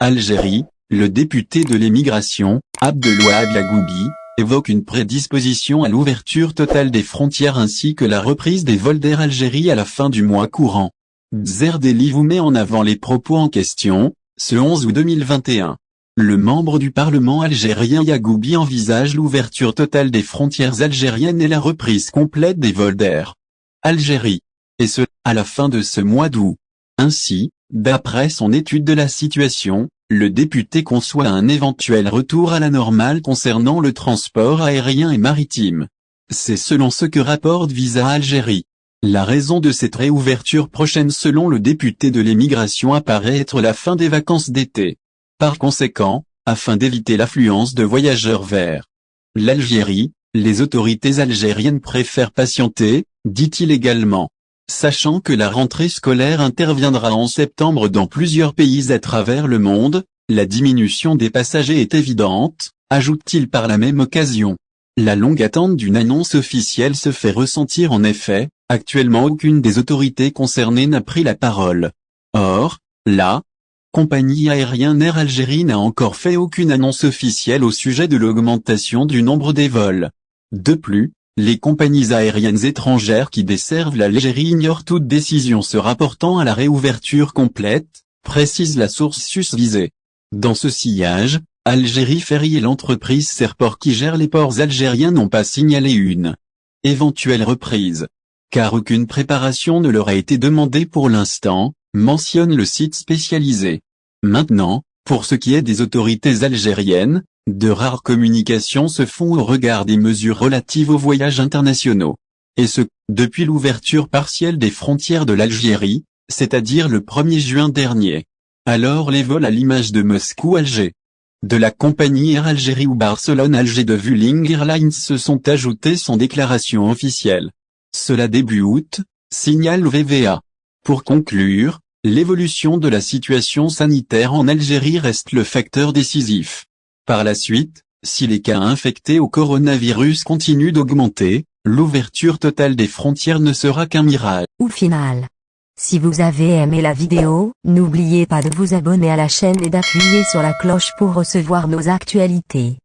Algérie, le député de l'émigration, Abdelwahab Yagoubi, évoque une prédisposition à l'ouverture totale des frontières ainsi que la reprise des vols d'Air Algérie à la fin du mois courant. Zerdeli vous met en avant les propos en question, ce 11 août 2021. Le membre du Parlement algérien Yagoubi envisage l'ouverture totale des frontières algériennes et la reprise complète des vols d'Air Algérie. Et ce, à la fin de ce mois d'août. Ainsi, d'après son étude de la situation, le député conçoit un éventuel retour à la normale concernant le transport aérien et maritime. C'est selon ce que rapporte Visa Algérie. La raison de cette réouverture prochaine selon le député de l'émigration apparaît être la fin des vacances d'été. Par conséquent, afin d'éviter l'affluence de voyageurs vers l'Algérie, les autorités algériennes préfèrent patienter, dit-il également. Sachant que la rentrée scolaire interviendra en septembre dans plusieurs pays à travers le monde, la diminution des passagers est évidente, ajoute-t-il par la même occasion. La longue attente d'une annonce officielle se fait ressentir en effet, actuellement aucune des autorités concernées n'a pris la parole. Or, la compagnie aérienne Air Algérie n'a encore fait aucune annonce officielle au sujet de l'augmentation du nombre des vols. De plus, les compagnies aériennes étrangères qui desservent l'Algérie ignorent toute décision se rapportant à la réouverture complète, précise la source susvisée. Dans ce sillage, Algérie Ferry et l'entreprise Serport qui gère les ports algériens n'ont pas signalé une éventuelle reprise. Car aucune préparation ne leur a été demandée pour l'instant, mentionne le site spécialisé. Maintenant, pour ce qui est des autorités algériennes, de rares communications se font au regard des mesures relatives aux voyages internationaux. Et ce, depuis l'ouverture partielle des frontières de l'Algérie, c'est-à-dire le 1er juin dernier. Alors les vols à l'image de Moscou-Alger, de la compagnie Air Algérie ou Barcelone-Alger de Vueling Airlines se sont ajoutés sans déclaration officielle. Cela début août, signale VVA. Pour conclure, l'évolution de la situation sanitaire en Algérie reste le facteur décisif. Par la suite, si les cas infectés au coronavirus continuent d'augmenter, l'ouverture totale des frontières ne sera qu'un mirage. Au final. Si vous avez aimé la vidéo, n'oubliez pas de vous abonner à la chaîne et d'appuyer sur la cloche pour recevoir nos actualités.